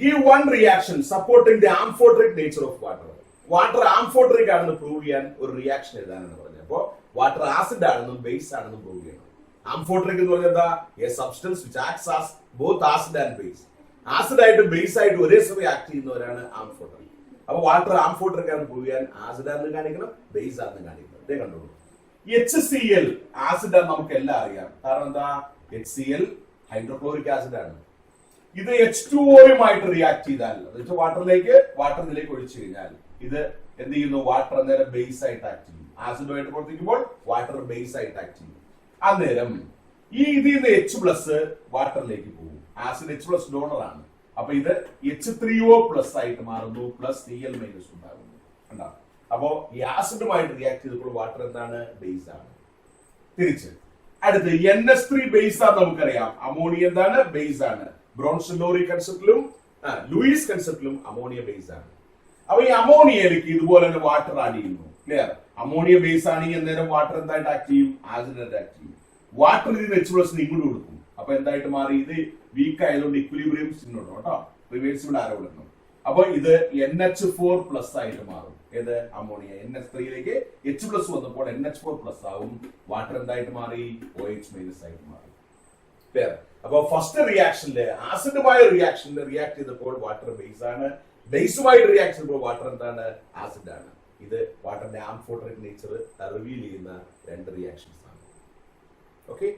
give one reaction supporting the amphoteric nature of water. Water amphoteric ആണെന്ന് prove ചെയ്യാൻ ഒരു reaction എഴുതാനാണ് പറഞ്ഞത്. അപ്പോ വാട്ടർ ആസിഡ് ആണെന്നും ബേസ് ആണെന്നും പ്രൂവ് ചെയ്യണം. ആംഫോട്ടറിക് എന്ന് പറഞ്ഞാൽ എന്താ? A substance which acts as both acid and base. Acid ആയിട്ടും ബേസ് ആയിട്ടും ഒരേ സമയം ആക്ട് ചെയ്യുന്നവരാണ് ആംഫോട്ടറിക്. അപ്പൊ വാട്ടർ ആംഫോട്ടറിക് ആണെന്ന് പ്രൂവ് ചെയ്യാൻ ആസിഡ് ആണെന്ന് കാണിക്കണം, ബേസ് ആണെന്ന് കാണിക്കണം. ഇതേ കണ്ടോളൂ. HCl ആസിഡ് ആണ് നമുക്ക് എല്ലാം അറിയാം. കാരണം എന്താ? HCl ഹൈഡ്രോക്ലോറിക് ആസിഡ് ആണ്. ഇത് H2O റിയാക്ട് ചെയ്താൽ വാട്ടറിലേക്ക് ഇതിലേക്ക് ഒഴിച്ചു കഴിഞ്ഞാൽ ഇത് എന്ത് ചെയ്യുന്നു? വാട്ടർ അന്നേരം ബേസ് ആയിട്ട് ആക്ട് ചെയ്യും. ആസിഡുമായിട്ട് പ്രവർത്തിക്കുമ്പോൾ വാട്ടർ ബേസ് ആയിട്ട് ആക്ട് ചെയ്യും. അന്നേരം ഇതിൽ നിന്ന് H+ വാട്ടറിലേക്ക് പോകും. ആസിഡ് H+ ഡോണർ ആണ്. അപ്പൊ ഇത് H3O+ ആയിട്ട് മാറുന്നു, പ്ലസ് Cl- ഉണ്ടാകുന്നു. ഉണ്ടാവും. അപ്പോ ഈ ആസിഡുമായിട്ട് റിയാക്ട് ചെയ്തപ്പോൾ വാട്ടർ എന്താണ്? ബേസ് ആണ്. തിരിച്ച് അടുത്ത് NH3 ബേസ് ആണ് നമുക്കറിയാം. അമോണിയ എന്താണ്? ബേസ് ആണ്. ബ്രോൺഷൻ-ലോറി കൺസെപ്റ്റിലും ലൂയിസ് കൺസെപ്റ്റിലും അമോണിയ ബേസ് ആണ്. അപ്പൊ ഈ അമോണിയയിലേക്ക് ഇതുപോലെ തന്നെ വാട്ടർ ആഡ് ചെയ്യുന്നു. ക്ലിയർ? അമോണിയ ബേസ് ആണെങ്കിൽ അന്നേരം വാട്ടർ എന്തായിട്ട് ആക്ട് ചെയ്യും? ആസിഡായിട്ട് ആക്ട് ചെയ്യും. വാട്ടർ ഇതിന് H+ ഇങ്ങോട്ട് കൊടുക്കും. അപ്പൊ എന്തായിട്ട് മാറി? ഇത് വീക്ക് ആയതുകൊണ്ട് ഇക്വിലിബ്രിയം ചിഹ്നം കേട്ടോ, റിവേഴ്സിബിൾ ആരോ കൊടുക്കണം. അപ്പൊ ഇത് NH4+ ആയിട്ട് മാറും. ഏത്? അമോണിയ. NH3യിലേക്ക് H+ വന്നപ്പോൾ NH4+ ആവും. വാട്ടർ എന്തായിട്ട് മാറി? OH- ആയിട്ട് മാറി. ക്ലിയർ? അപ്പൊ ഫസ്റ്റ് റിയാക്ഷനില് ആസിഡുമായ റിയാക്ഷനിൽ റിയാക്ട് ചെയ്തപ്പോൾ വാട്ടർ ബേസ് ആണ്, ബേസുമായിട്ട് റിയാക്ട് ചെയ്തപ്പോൾ വാട്ടർ എന്താണ്? ആസിഡ് ആണ്. ഇത് വാട്ടറിന്റെ ആംഫോട്ടറിക് നേച്ചർ റിവീൽ ചെയ്യുന്ന രണ്ട് റിയാക്ഷൻസ് ആണ്. ഓക്കെ,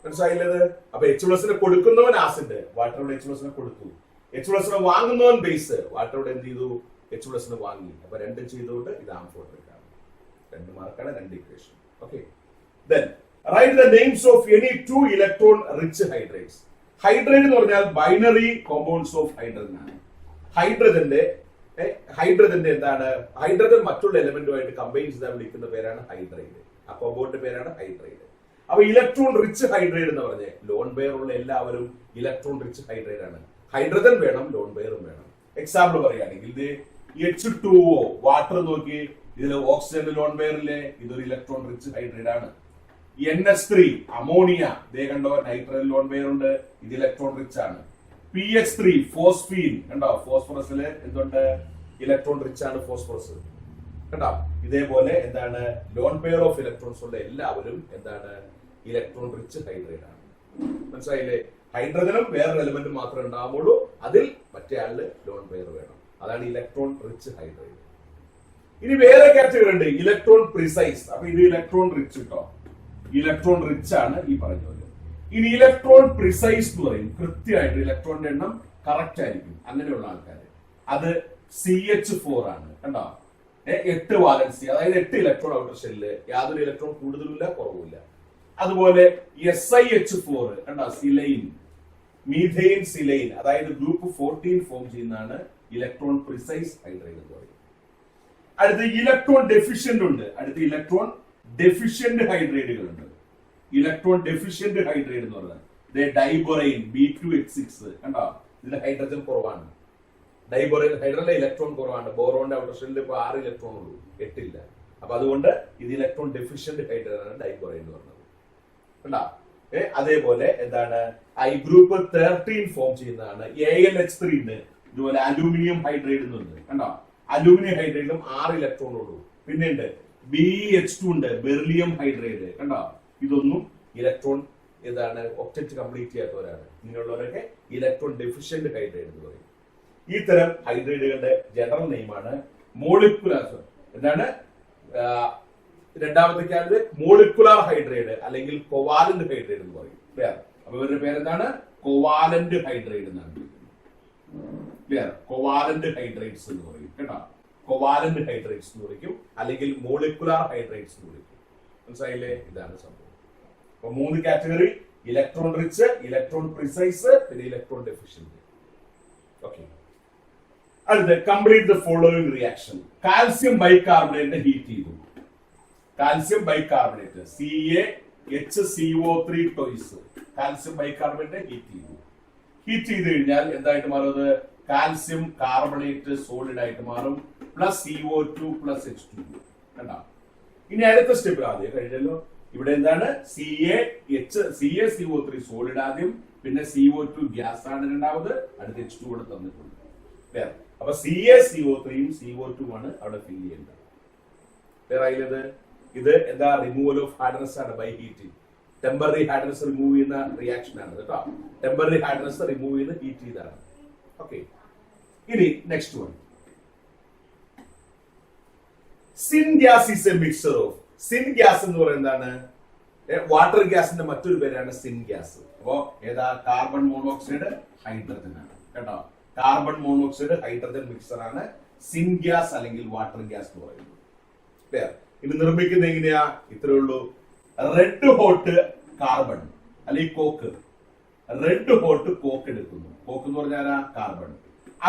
മനസ്സിലായില്ലത്? അപ്പൊ H+ കൊടുക്കുന്നവൻ ആസിഡ്, വാട്ടറോട് H+ കൊടുത്തു. H+ വാങ്ങുന്നവൻ ബേസ്, വാട്ടറോട് എന്ത് ചെയ്തു? H+ വാങ്ങി. അപ്പൊ രണ്ടും ചെയ്തുകൊണ്ട് ഇത് ആംഫോട്ടറിക് ആണ്. 2 മാർക്കാണ്, 2 equation. Okay, then write the names of any 2 electron rich hydrates. Hydrate എന്ന് പറഞ്ഞാൽ ബൈനറി കോമ്പൗണ്ട്സ് ഓഫ് ഹൈഡ്രജൻ ആണ്. ഹൈഡ്രജന്റെ എന്താണ്? ഹൈഡ്രജൻ മറ്റുള്ള എലമെന്റുമായിട്ട് കമ്പൈൻ ചെയ്താൽ വിളിക്കുന്ന പേരാണ് ഹൈഡ്രേറ്റ്. ആ കോമ്പൗണ്ടിന്റെ പേരാണ് ഹൈഡ്രേറ്റ്. അപ്പൊ ഇലക്ട്രോൺ റിച്ച് ഹൈഡ്രേറ്റ് എന്ന് പറഞ്ഞേ ലോൺ പെയർ ഉള്ള എല്ലാവരും ഇലക്ട്രോൺ റിച്ച് ഹൈഡ്രേറ്റ് ആണ്. ഹൈഡ്രജൻ വേണം, ലോൺ പെയറും വേണം. എക്സാമ്പിൾ പറയുകയാണെങ്കിൽ ഇത് H2O വാട്ടർ നോക്കി, ഇതിൽ ഓക്സിജൻ ലോൺ പെയറിലെ ഇതൊരു ഇലക്ട്രോൺ റിച്ച് ഹൈഡ്രേറ്റ് ആണ്. NH3 അമോണിയ, ദേ കണ്ടോ നൈട്രജൻ ലോൺ പെയർ ഉണ്ട്, ഇത് ഇലക്ട്രോൺ റിച്ച് ആണ്. PH3 ഫോസ്ഫീൻ, കണ്ടോ ഫോസ്ഫറസില് എന്തുണ്ട്? ഇലക്ട്രോൺ റിച്ച് ആണ് ഫോസ്ഫറസ്. കണ്ടോ? ഇതേപോലെ എന്താണ്? ലോൺ പെയർ ഓഫ് ഇലക്ട്രോൺസ് ഉള്ള എല്ലാവരും എന്താണ്? ഇലക്ട്രോൺ റിച്ച് ഹൈഡ്രേറ്റ് ആണ്. മനസ്സിലായില്ലേ? ഹൈഡ്രജനും വേറൊരു എലമെന്റ് മാത്രമേ ഉണ്ടാവുള്ളൂ, അതിൽ മറ്റേ ആളില് ലോൺ പെയർ വേണം. അതാണ് ഇലക്ട്രോൺ റിച്ച് ഹൈഡ്രേറ്റ്. ഇനി വേറെ കാറ്റഗറി ഉണ്ട്, ഇലക്ട്രോൺ പ്രിസൈസ്. അപ്പൊ ഇത് ഇലക്ട്രോൺ റിച്ച് കേട്ടോ, ഇലക്ട്രോൺ റിച്ച് ആണ് ഈ പറഞ്ഞ പോലെ. ഇനി ഇലക്ട്രോൺ പ്രിസൈസ് എന്ന് പറയും, കൃത്യമായിട്ട് ഇലക്ട്രോണിന്റെ എണ്ണം കറക്റ്റ് ആയിരിക്കും. അങ്ങനെയുള്ള ആൾക്കാർ അത് CH4 ആണ്. കണ്ടോ? 8 വാലൻസി, അതായത് 8 ഇലക്ട്രോൺ ഔട്ടർ ഷെല്ലില്, യാതൊരു ഇലക്ട്രോൺ കൂടുതലുമില്ല കുറവുമില്ല. അതുപോലെ SiH4 കണ്ടോ? സിലൈൻ, മീഥെയിൻ സിലൈൻ, അതായത് ഗ്രൂപ്പ് 14 ഫോം ചെയ്യുന്നതാണ് ഇലക്ട്രോൺ പ്രിസൈസ് ഹൈഡ്രേറ്റ് എന്ന് പറയും. അടുത്ത് ഇലക്ട്രോൺ ഡെഫിഷ്യന്റ് ഉണ്ട്. അടുത്ത് ഇലക്ട്രോൺ ഡെഫിഷ്യന്റ് ഹൈഡ്രേറ്റുകൾ ഉണ്ട്. ഇലക്ട്രോൺ ഡെഫിഷ്യന്റ് ഹൈഡ്രേറ്റ് എന്ന് പറഞ്ഞാൽ ഡൈബൊറൈൻ B2H6 കണ്ടോ? ഇതിൽ ഹൈഡ്രജൻ കുറവാണ്. ഡൈബൊറൈൻ ഹൈഡ്രജനിലെ ഇലക്ട്രോൺ കുറവാണ്. ബോറോന്റെ ഔട്ടർ ഷെല്ലിൽ ഇപ്പൊ 6 ഇലക്ട്രോൺ ഉള്ളൂ, 8 ഇല്ല. അപ്പൊ അതുകൊണ്ട് ഇത് ഇലക്ട്രോൺ ഡെഫിഷ്യന്റ് ഹൈഡ്രജൻ ആണ് ഡൈബൊറൈൻ എന്ന് പറഞ്ഞത്. കണ്ടോ? അതേപോലെ എന്താണ്? ഐ ഗ്രൂപ്പ് 13 ഫോം ചെയ്യുന്നതാണ് AlH3 ഉണ്ട്. ഇതുപോലെ അലൂമിനിയം ഹൈഡ്രേറ്റ് എന്നുണ്ട്. കണ്ടോ? അലൂമിനിയം ഹൈഡ്രേറ്റിലും 6 ഇലക്ട്രോൺ ഉള്ളൂ. പിന്നെ ഉണ്ട് BH2 ഉണ്ട്, ബെർലിയം ഹൈഡ്രേറ്റ്. കണ്ടോ? ഇതൊന്നും ഇലക്ട്രോൺ എന്താണ്? ഒക്ടറ്റ് കംപ്ലീറ്റ് ചെയ്യാത്തവരാണ്. ഇങ്ങനെയുള്ളവരൊക്കെ ഇലക്ട്രോൺ ഡെഫിഷ്യന്റ് ഹൈഡ്രേറ്റ് എന്ന് പറയും. ഈ തരം ഹൈഡ്രേറ്റുകളുടെ ജനറൽ നെയിമാണ് മോളിക്കുലർ. എന്താണ്? രണ്ടാമത്തെ കാര്യം മോളിക്കുലർ ഹൈഡ്രേറ്റ് അല്ലെങ്കിൽ കോവാലന്റ് ഹൈഡ്രേറ്റ് എന്ന് പറയും. ക്ലിയർ? അപ്പൊ ഇവരുടെ പേരെന്താണ്? കോവാലന്റ് ഹൈഡ്രേറ്റ് എന്നാണ്. ക്ലിയർ? കോവാലന്റ് ഹൈഡ്രേറ്റ്സ് എന്ന് പറയും. കേട്ടോ? കോവാലന്റ് ഹൈഡ്രേറ്റ്സ് എന്ന് വിളിക്കും, അല്ലെങ്കിൽ മോളിക്കുലർ ഹൈഡ്രേറ്റ്സ് എന്ന് വിളിക്കും. മനസ്സിലായില്ലേ? ഇതാണ് സംഭവം. അപ്പൊ 3 category: electron rich, electron precise, പിന്നെ ഇലക്ട്രോൺ ഡെഫിഷ്യന്റ്. ഓക്കെ, അടുത്ത complete the following reaction. Calcium bicarbonate heat ചെയ്തു. കാൽസ്യം ബൈകാർബണേറ്റ് CaHCO3 ടോയ്സ്. കാൽസ്യം ബൈകാർബണേറ്റ് ഹീറ്റ് ചെയ്തു. ഹീറ്റ് ചെയ്ത് കഴിഞ്ഞാൽ എന്തായിട്ട് മാറുന്നത്? കാൽസ്യം കാർബണേറ്റ് സോളിഡ് ആയിട്ട് മാറും, പ്ലസ് CO2 പ്ലസ് H2. കണ്ടോ? ഇനി അടുത്ത സ്റ്റെപ്പ് ആദ്യം കഴിഞ്ഞല്ലോ. ഇവിടെ എന്താണ്? CaCO3 സോളിഡ് ആദ്യം, പിന്നെ CO2 ഗ്യാസ് ആണ് രണ്ടാമത്, അടുത്ത H2 കൂടെ തന്നിട്ടുണ്ട്. അപ്പൊ CaCO3യും CO2 ആണ് അവിടെ ഫിൽ ചെയ്യേണ്ടത്. വേറെ ഇത് എന്താ, റിമൂവൽ ഓഫ് ഹാർഡ്നെസ് ആണ് by heating. Temporary hardness remove ചെയ്യുന്ന റിയാക്ഷൻ ആണ് കേട്ടോ. ടെമ്പററി ഹാർഡ്നെസ് റിമൂവ് ചെയ്ത് ഹീറ്റ് ചെയ്താണ്. ഓക്കെ, ഇനി next one, syngas is a mixture of. Syngas എന്ന് പറയുന്നതാണ് വാട്ടർ ഗ്യാസിന്റെ മറ്റൊരു പേരാണ് സിൻ ഗ്യാസ്. അപ്പോ ഏതാ, കാർബൺ മോണോക്സൈഡ് ഹൈഡ്രജൻ ആണ് കേട്ടോ. കാർബൺ മോണോക്സൈഡ് ഹൈഡ്രജൻ മിക്സർ ആണ് സിൻ ഗ്യാസ് അല്ലെങ്കിൽ വാട്ടർ ഗ്യാസ് എന്ന് പറയുന്നത്. ഇത് നിർമ്മിക്കുന്നത് എങ്ങനെയാ, ഇത്രേ ഉള്ളൂ. റെഡ് ഹോട്ട് കാർബൺ അല്ലെങ്കിൽ കോക്ക്, റെഡ് ഹോട്ട് കോക്ക് എടുക്കുന്നു. കോക്ക് എന്ന് പറഞ്ഞാൽ കാർബൺ,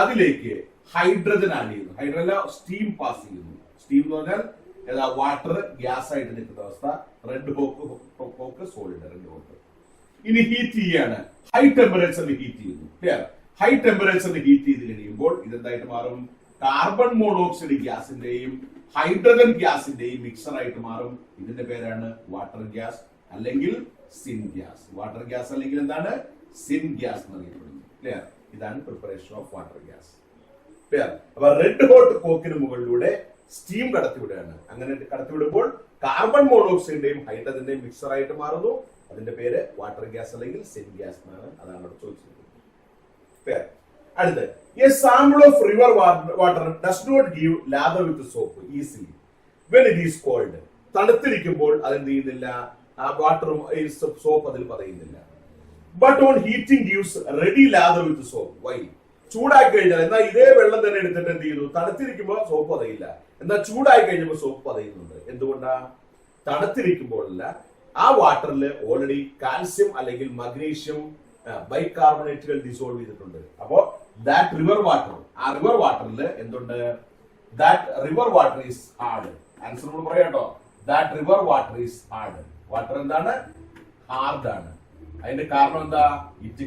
അതിലേക്ക് ഹൈഡ്രജൻ ആഡ് ചെയ്യുന്നു. ഹൈഡ്രജൻ സ്റ്റീം പാസ് ചെയ്യുന്നു. സ്റ്റീം എന്ന് പറഞ്ഞാൽ ഏതാ, വാട്ടർ ഗ്യാസ് ആയിട്ട് നിൽക്കുന്ന അവസ്ഥ. Red coke solid, red hot. ഇനി ഹീറ്റ് ചെയ്യാണ്, ഹൈ ടെമ്പറേച്ചറിൽ ഹീറ്റ് ചെയ്യുന്നു. ക്ലിയർ? ഹൈ ടെമ്പറേച്ചറിൽ ഹീറ്റ് ചെയ്ത് കഴിയുമ്പോൾ ഇതെന്തായിട്ട് മാറും, കാർബൺ മോണോക്സൈഡ് ഗ്യാസിന്റെയും ഹൈഡ്രജൻ ഗ്യാസിന്റെയും മിക്സർ ആയിട്ട് മാറും. ഇതിന്റെ പേരാണ് വാട്ടർ ഗ്യാസ് അല്ലെങ്കിൽ സിൻ ഗ്യാസ്. വാട്ടർ ഗ്യാസ് അല്ലെങ്കിൽ എന്താണ്, സിൻ ഗ്യാസ് എന്നറിയപ്പെടുന്നു. ക്ലിയർ? ഇതാണ് preparation of water gas. Clear? അപ്പൊ റെഡ് ഹോട്ട് കോക്കിന് മുകളിലൂടെ സ്റ്റീം കടത്തിവിടുകയാണ്. അങ്ങനെ കടത്തിവിടുമ്പോൾ കാർബൺ മോണോക്സൈഡിന്റെയും ഹൈഡ്രജന്റെയും മിക്സർ ആയിട്ട് മാറുന്നു. അതിന്റെ പേര് വാട്ടർ ഗ്യാസ് അല്ലെങ്കിൽ സിൻ ഗ്യാസ് എന്നാണ്. അതാണ് അവിടെ ചോദിച്ചിരിക്കുന്നത്. അടുത്ത്, a sample of river water does not give lather with soap easily when it is cold. തണുത്തിരിക്കുമ്പോൾ അതെന്ത് ചെയ്യുന്നില്ല, ആ വാട്ടറും സോപ്പ് അതിൽ പറയുന്നില്ല. But on heating gives ready lather with soap. Why? ചൂടാക്കി കഴിഞ്ഞാൽ, എന്നാൽ ഇതേ വെള്ളം തന്നെ എടുത്തിട്ട് എന്ത് ചെയ്യുന്നു, തണുത്തിരിക്കുമ്പോൾ സോപ്പ് പതയില്ല, എന്നാൽ ചൂടായി കഴിഞ്ഞപ്പോൾ സോപ്പ് പതയുന്നുണ്ട്. എന്തുകൊണ്ടാ, തണുത്തിരിക്കുമ്പോഴല്ല ആ വാട്ടറിൽ ഓൾറെഡി കാൽസ്യം അല്ലെങ്കിൽ മഗ്നീഷ്യം ബൈകാർബണേറ്റുകൾ ഡിസോൾവ് ചെയ്തിട്ടുണ്ട്. അപ്പോ ദാറ്റ് റിവർ വാട്ടർ, ആ റിവർ വാട്ടറിൽ എന്തുണ്ട്, that river water is hard. Answer നമ്മൾ പറയാട്ടോ, that river water is hard. Water എന്താണ്, ഹാർഡ് ആണ്. അതിന്റെ കാരണം എന്താ, ഇറ്റ്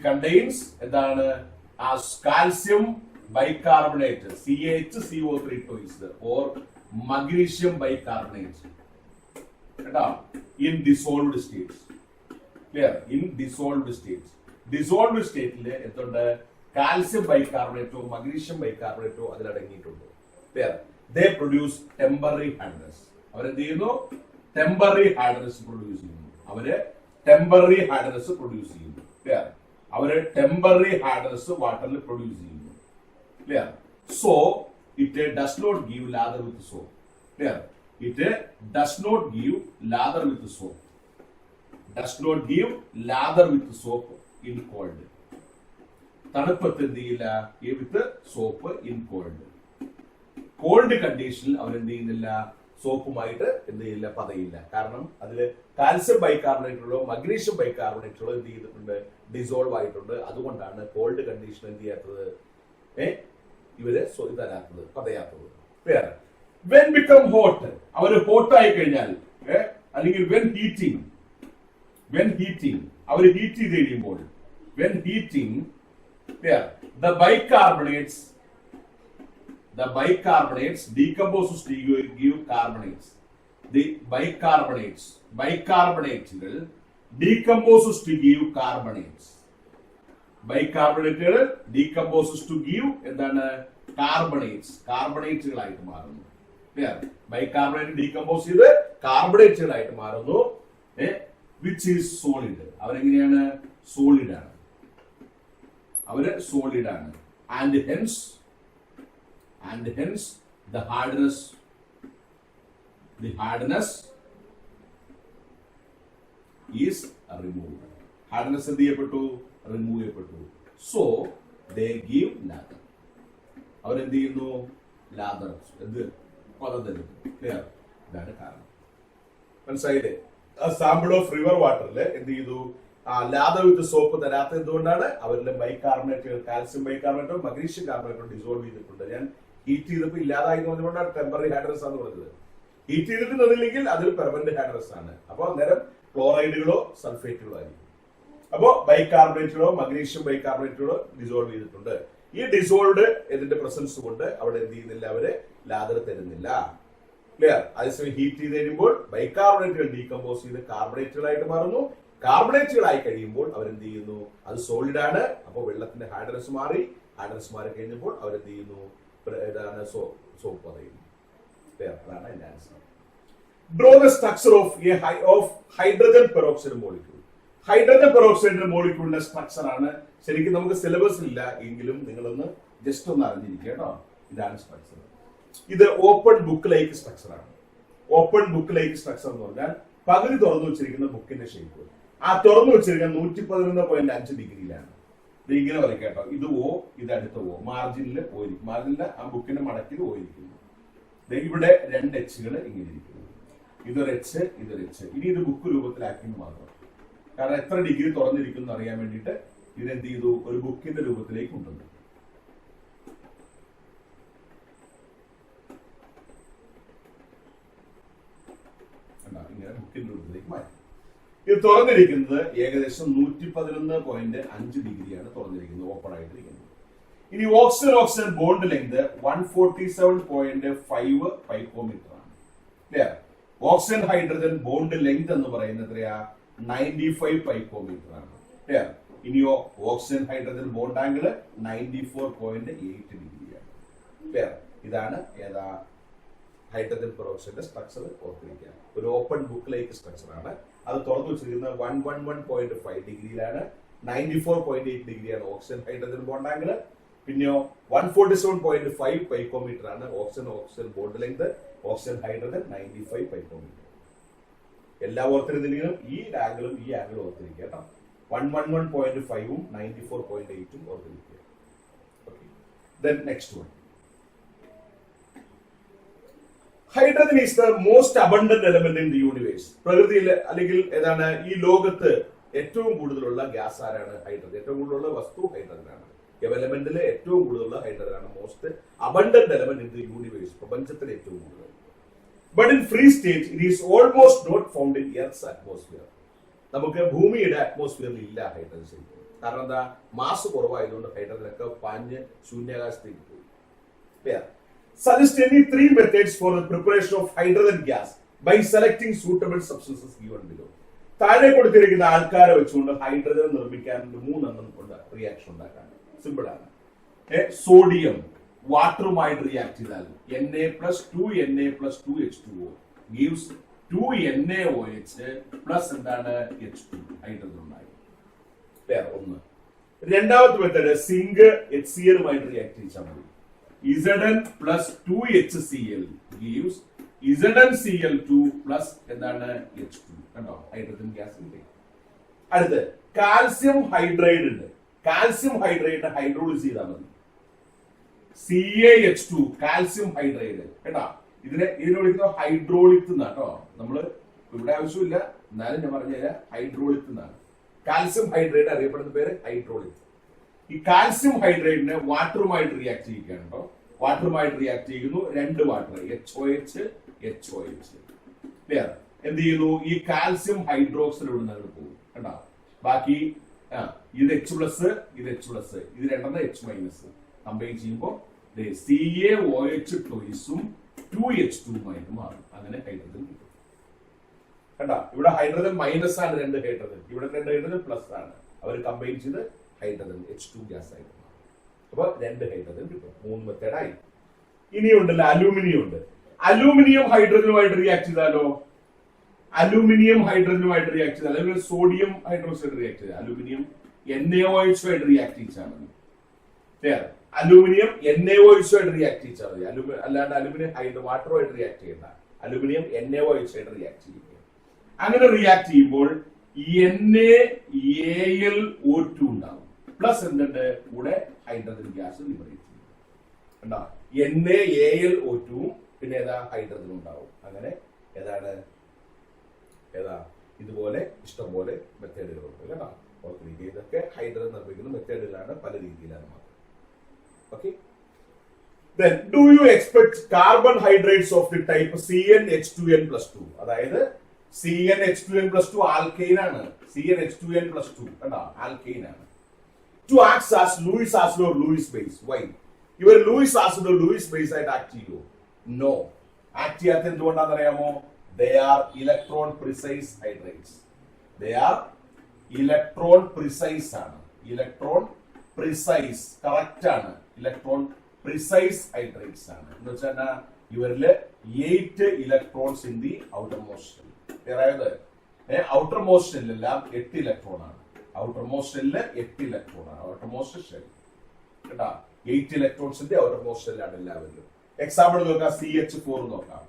കണ്ടെയ്ൻസ് എന്താണ്, ആ calcium bicarbonate CaCO3 or magnesium bicarbonate കേട്ടോ, in dissolved states. Clear? In dissolved states. Dissolved സ്റ്റേറ്റില് എന്തുണ്ട്, കാൽസ്യം ബൈകാർബണേറ്റോ മഗ്നീഷ്യം ബൈകാർബണേറ്റോ അതിലടങ്ങിയിട്ടുണ്ട്. Clear? They produce temporary hardness. അവരെന്ത് ചെയ്യുന്നു, ടെമ്പററി ഹാർഡ്നെസ് പ്രൊഡ്യൂസ് ചെയ്യുന്നു. Clear? അവര് ടെമ്പററി ഹാർഡ്നെസ് വാട്ടറിൽ പ്രൊഡ്യൂസ് ചെയ്യുന്നു. Clear? So it does not give lather with soap. Clear? It does not give lather with soap. Does not give lather with soap in cold. തണുപ്പത്ത് എന്ത് ചെയ്യില്ല, with soap in cold. Cold കണ്ടീഷനിൽ അവരെന്ത് ചെയ്യുന്നില്ല, സോപ്പുമായിട്ട് എന്ത് ചെയ്യില്ല, പതയില്ല. കാരണം അതിൽ കാൽസ്യം ബൈകാർബണേറ്റുകളോ മഗ്നീഷ്യം ബൈകാർബണേറ്റുകളോ എന്ത് ചെയ്തിട്ടുണ്ട്, ഡിസോൾവ് ആയിട്ടുണ്ട്. അതുകൊണ്ടാണ് കോൾഡ് കണ്ടീഷൻ എന്ത് ചെയ്യാത്തത്, ഇവര് തരാത്തത്, പതയാത്തത്. വേറെ വെൻ ബിക്കം ഹോട്ട്, അവര് ഹോട്ടായി കഴിഞ്ഞാൽ അല്ലെങ്കിൽ വെൻ ഹീറ്റിംഗ് അവര് ഹീറ്റ് ചെയ്ത് കഴിയുമ്പോൾ, when heating the bicarbonates decomposes to give carbonates. The bicarbonates decomposes to give carbonates. ബൈകാർബണേറ്റുകൾ ഡീകമ്പോസസ് ടു ഗീവ് എന്താണ്, കാർബണേറ്റുകളായിട്ട് മാറുന്നു. ബൈകാർബണേറ്റ് ഡീകമ്പോസ് ചെയ്ത് കാർബണേറ്റുകളായിട്ട് മാറുന്നു. Which is solid. അവരെങ്ങനെയാണ്, സോളിഡ് ആണ്. And hence the hardness is removed. Hardness എന്ത് ചെയ്യപ്പെട്ടു, റിമൂവ് ചെയ്യപ്പെട്ടു. So they give lather. അവരെന്ത് ചെയ്യുന്നു, ലാദർ എന്ത് പദം തരുന്നു. ക്ലിയർ? ഇതാണ് കാരണം. മനസ്സിലായില്ലേ? സാമ്പിൾ ഓഫ് റിവർ വാട്ടറിൽ എന്ത് ചെയ്തു, ലാദർ വിത്ത് സോപ്പ് തരാത്ത എന്തുകൊണ്ടാണ്, അവരിലെ ബൈകാർബണേറ്റുകൾ കാൽസ്യം ബൈകാർബണേറ്റോ മഗ്നീഷ്യം കാർബണേറ്റോ ഡിസോൾവ് ചെയ്തിട്ടുണ്ട്. ഞാൻ ഹീറ്റ് ചെയ്തപ്പോൾ ഇല്ലാതായി പറഞ്ഞുകൊണ്ടാണ് ടെമ്പററി ഹാർഡ്നെസ് ആണ് പറഞ്ഞത്. ഹീറ്റ് ചെയ്തിട്ട് നിന്നില്ലെങ്കിൽ അതിൽ പെർമനന്റ് ഹാർഡ്നെസ് ആണ്. അപ്പൊ അന്നേരം ക്ലോറൈഡുകളോ സൾഫേറ്റുകളോ ആയിരിക്കും. അപ്പോ ബൈകാർബണേറ്റുകളോ മഗ്നീഷ്യം ബൈകാർബണേറ്റുകളോ ഡിസോൾവ് ചെയ്തിട്ടുണ്ട്. ഈ ഡിസോൾവ്ഡ് ഇതിന്റെ പ്രസൻസ് കൊണ്ട് അവിടെ എന്ത് ചെയ്യുന്നില്ല, അവര് ലാദർ തരുന്നില്ല. ക്ലിയർ? അതേസമയം ഹീറ്റ് ചെയ്ത് കഴിയുമ്പോൾ ബൈകാർബണേറ്റുകൾ ഡീകമ്പോസ് ചെയ്ത് കാർബണേറ്റുകളായിട്ട് മാറുന്നു. കാർബണേറ്റുകളായി കഴിയുമ്പോൾ അവരെന്ത് ചെയ്യുന്നു? അത് സോളിഡ് ആണ്. അപ്പോൾ വെള്ളത്തിന്റെ ഹാർഡ്നെസ് മാറി. ഹാർഡ്നെസ് മാറി കഴിഞ്ഞപ്പോൾ അവരെന്ത് ചെയ്യുന്നു? ഏതാണ്? സോപ്പ് പറയുന്നു. അതാണ് എന്റെ answer. Draw the structure of hydrogen peroxide molecule. Hydrogen പെറോക്സൈഡിന്റെ മോളിക്യൂളിന്റെ സ്ട്രക്ചർ ആണ്. ശരിക്കും നമുക്ക് സിലബസ് ഇല്ല എങ്കിലും നിങ്ങളൊന്ന് ജസ്റ്റ് ഒന്ന് അറിഞ്ഞിരിക്കുക കേട്ടോ. ഇതാണ് സ്ട്രക്ചർ. ഇത് ഓപ്പൺ ബുക്ക് ലൈക്ക് സ്ട്രക്ചർ ആണ്. ഓപ്പൺ ബുക്ക് ലൈക്ക് സ്ട്രക്ചർ എന്ന് പറഞ്ഞാൽ പകുതി തുറന്നു വെച്ചിരിക്കുന്ന ബുക്കിന്റെ ഷേപ്പ്. ആ തുറന്നു വെച്ചിരിക്കുന്ന 111.5 ഡിഗ്രിയിലാണ്. ഇത് ഇങ്ങനെ വരയ്ക്കാം കേട്ടോ. ഇത് ഓ, ഇത് അടുത്ത ഓ. മാർജിനിൽ പോയിരിക്കും. മാർജിനിലെ ആ ബുക്കിന്റെ മടക്കിൽ പോയിരിക്കുന്നു. ഇവിടെ 2 എച്ചുകൾ ഇങ്ങനെ ഇരിക്കുന്നു. ഇതൊരു എച്ച്, ഇതൊരു എച്ച്. ഇനി ഇത് ബുക്ക് രൂപത്തിലാക്കിയെന്ന് മാത്രം. കാരണം എത്ര ഡിഗ്രി തുറന്നിരിക്കുന്നു അറിയാൻ വേണ്ടിയിട്ട് ഇതിനെന്ത് ചെയ്തു? ഒരു ബുക്കിന്റെ രൂപത്തിലേക്ക് കൊണ്ടുവന്നു. ഇങ്ങനെ ബുക്കിന്റെ രൂപത്തിലേക്ക് മാറ്റി. ഇത് തുറന്നിരിക്കുന്നത് ഏകദേശം 111.5 ഡിഗ്രിയാണ് തുറന്നിരിക്കുന്നത്, ഓപ്പൺ ആയിട്ടിരിക്കുന്നത്. ഇനി ഓക്സിജൻ ബോണ്ട് ലെങ്ത് 147.5 പൈക്കോമീറ്റർ ആണ്. Clear? Oxygen hydrogen bond length എന്ന് പറയുന്നത് എത്രയാ? 95 പൈക്കോമീറ്റർ ആണ്. ക്ലിയർ? ഇനിയോ ഓക്സിജൻ ഹൈഡ്രജൻ ബോണ്ട് ആംഗിൾ 94.8 ഡിഗ്രിയാണ്. ക്ലിയർ? ഇതാണ് ഏതാ ഹൈഡ്രജൻ പെറോക്സൈഡിന്റെ സ്ട്രക്ചർ ഓർത്തിരിക്കുക. ഒരു ഓപ്പൺ ബുക്ക് ലൈക്ക് സ്ട്രക്ചർ ആണ്. അത് തുറന്നു വെച്ചിരിക്കുന്നത് 111.5 ഡിഗ്രിയിലാണ്. 94.8 ഡിഗ്രിയാണ് ഓക്സിജൻ ഹൈഡ്രജൻ ബോണ്ട് ആംഗിൾ. പിന്നെയോ 147.5 പൈക്കോമീറ്റർ ആണ് oxygen bond length. Oxygen hydrogen 95 picometre. എല്ലാം ഓർത്തിരുന്നില്ലെങ്കിലും ഈ ആംഗിളും ഈ ആംഗിളും ഓർത്തിരിക്കുക കേട്ടോ. 111.5 94.8 ഓർത്തിരിക്കുക. Okay, then next one. Hydrogen is the most abundant element in the universe. പ്രകൃതിയിൽ അല്ലെങ്കിൽ ഏതാണ് ഈ ലോകത്ത് ഏറ്റവും കൂടുതലുള്ള ഗ്യാസ് ആരാണ്? ഹൈഡ്രജൻ. ഏറ്റവും കൂടുതലുള്ള വസ്തു ഹൈഡ്രജൻ ആണ്. എലമെന്റിലെ ഏറ്റവും കൂടുതലുള്ള ഹൈഡ്രജൻ ആണ്. Most abundant element in the universe. പ്രപഞ്ചത്തിലെ ഏറ്റവും കൂടുതൽ. But in free state it is almost not found in earth's atmosphere. നമുക്ക് ഭൂമിയുടെ അറ്റ്മോസ്ഫിയറിൽ ഇല്ല ഹൈഡ്രജൻ ശരിക്കും. കാരണം എന്താ? മാസ് കുറവായതുകൊണ്ട് ഹൈഡ്രജനൊക്കെ പാഞ്ഞ് ശൂന്യാകാശത്തേക്ക് പോയി. Suggest any 3 methods for the preparation of hydrogen gas by selecting suitable substances given below. താഴെ കൊടുത്തിരിക്കുന്ന ആൾക്കാരെ വെച്ചുകൊണ്ട് ഹൈഡ്രജൻ നിർമ്മിക്കാൻ 3 എണ്ണം റിയാക്ഷൻ ഉണ്ടാക്കാൻ സിമ്പിൾ ആണ്. സോഡിയം വാട്ടറുമായിട്ട് റിയാക്ട് ചെയ്താൽ Na+2Na+2H2O gives 2NaOH പ്ലസ് എന്താണ് H2 ഹൈഡ്രജൻ ഉണ്ടായി. വേറെ ഒന്ന്. രണ്ടാമത്തെ മെത്തേഡ് സിങ്ക് HCl-മായിട്ട് റിയാക്ട് ചെയ്താൽ മതി. Zn plus 2HCl gives ZnCl2 plus എന്താണ് H2. കണ്ടോ ഹൈഡ്രജൻ ഗ്യാസ് ഉണ്ട്. അടുത്ത് കാൽസ്യം ഹൈഡ്രൈഡ് ഉണ്ട്. കാൽസ്യം ഹൈഡ്രൈഡ് ഹൈഡ്രോളിസ് ചെയ്താൽ മതി. CaH2 കാൽസ്യം ഹൈഡ്രൈഡ് കേട്ടോ. ഇതിനെ വിളിക്കുന്നത് ഹൈഡ്രോളിക് എന്നാട്ടോ. നമ്മള് ഇവിടെ ആവശ്യമില്ല, എന്നാലും ഞാൻ പറഞ്ഞുതരാം. ഹൈഡ്രോളിക് എന്നാണ്. കാൽസ്യം ഹൈഡ്രൈഡ് അറിയപ്പെടുന്ന പേര് ഹൈഡ്രോളിക്. ഈ കാൽസ്യം ഹൈഡ്രേറ്റിനെ വാട്ടറുമായിട്ട് റിയാക്ട് ചെയ്യുകയാണോ? വാട്ടറുമായിട്ട് റിയാക്ട് ചെയ്യുന്നു. 2 വാട്ടർ HOH. ക്ലിയർ? എന്ത് ചെയ്യുന്നു? ഈ കാൽസ്യം ഹൈഡ്രോക്സൈഡ് ഇവിടെ നിന്ന് പോകും കേട്ടോ. ബാക്കി ഇത് H+, ഇത് H+, ഇത് 2 H- കമ്പൈൻ ചെയ്യുമ്പോൾ CaOH ടോയ്സും 2H2 മാറും. അങ്ങനെ ഹൈഡ്രജൻ കിട്ടും കേട്ടോ. ഇവിടെ ഹൈഡ്രജൻ മൈനസ് ആണ് 2 ഹൈഡ്രജൻ. ഇവിടെ 2 ഹൈഡ്രജൻ പ്ലസ് ആണ്. അവർ കമ്പൈൻ ചെയ്ത് ഹൈഡ്രജൻ H2 ഗ്യാസ് ആയിട്ട് മാറും. അപ്പൊ 2 ഹൈഡ്രജൻ കിട്ടും. 3 മെത്തേഡായി. ഇനിയുണ്ടല്ലോ അലൂമിനിയം ഉണ്ട്. അലൂമിനിയം ഹൈഡ്രജനുമായിട്ട് റിയാക്ട് ചെയ്താലോ? അലൂമിനിയം ഹൈഡ്രജനുമായിട്ട് റിയാക്ട് ചെയ്താൽ അല്ലെങ്കിൽ സോഡിയം ഹൈഡ്രോക്സൈഡ് റിയാക്ട് ചെയ്താൽ അലൂമിനിയം NaOH ആയിട്ട് റിയാക്ട് ചെയ്താൽ മതി. അലൂമിനിയം NaOH ആയിട്ട് റിയാക്ട് ചെയ്താൽ മതി. അല്ലാണ്ട് അലൂമിനിയം വാട്ടറുമായിട്ട് റിയാക്ട് ചെയ്യണ്ട. അലൂമിനിയം NaOH ആയിട്ട് റിയാക്ട് ചെയ്യുക. അങ്ങനെ റിയാക്ട് ചെയ്യുമ്പോൾ NaAlO2 ഉണ്ടാവും. പ്ലസ് എന്തുണ്ട്? കൂടെ ഹൈഡ്രജൻ ഗ്യാസ് ലിബറേറ്റ് ചെയ്യും. കണ്ടോ? NaAlO2 പിന്നെ ഏതാ ഹൈഡ്രജൻ ഉണ്ടാവും. അങ്ങനെ ഏതാണ് ഇതുപോലെ ഇഷ്ടംപോലെ മെത്തേഡുകളുണ്ട് കേട്ടോ. ഓർത്തിരിക്കുക. ഇതൊക്കെ ഹൈഡ്രജൻ നിർമ്മിക്കുന്ന മെത്തേഡുകളാണ്, പല രീതിയിലാണ് മാത്രം. Okay. Then do you expect carbon hydrates of the type CnH2n+2? അതായത് CnH2n+2 ആൽക്കെയിൻ ആണ്. CnH2n+2 കണ്ടോ ആൽക്കെയിൻ ആണ്. To act as Lewis acid or Lewis base. Why? ഇവർ ലൂയിസ് ആസിഡ് ലൂയിസ് ബേസ് ആയിട്ട് ആക്ട് ചെയ്യുമോ? നോ. ആക്ട് ചെയ്യാത്ത എന്തുകൊണ്ടാണെന്ന് അറിയാമോ? They are electron precise hydrates. They are electron precise ആണ്. ഇലക്ട്രോൺ പ്രിസൈസ് കറക്റ്റ് ആണ്. ഇലക്ട്രോൺ പ്രിസൈസ് ഹൈഡ്രേറ്റ്സ് ആണ്. എന്ന് വെച്ചാൽ ഇവരില് 8 electrons in the outer most shell. അതായത് ഔട്ടർ മോസ്റ്റ് ഷെല്ലെല്ലാം 8 ഇലക്ട്രോൺ ആണ്. ഔട്ടർ മോസ്റ്റ് ഷെല്ലില് 8 ഇലക്ട്രോൺ ആണ്. ഔട്ടർ മോസ്റ്റ് ഷെൽ കേട്ടാ 8 ഇലക്ട്രോൺസിന്റെ ഔട്ടർ മോസ്റ്റ് ഷെല്ലാണ് എല്ലാവരിലും. എക്സാമ്പിൾ നോക്കാം, CH4 നോക്കാം.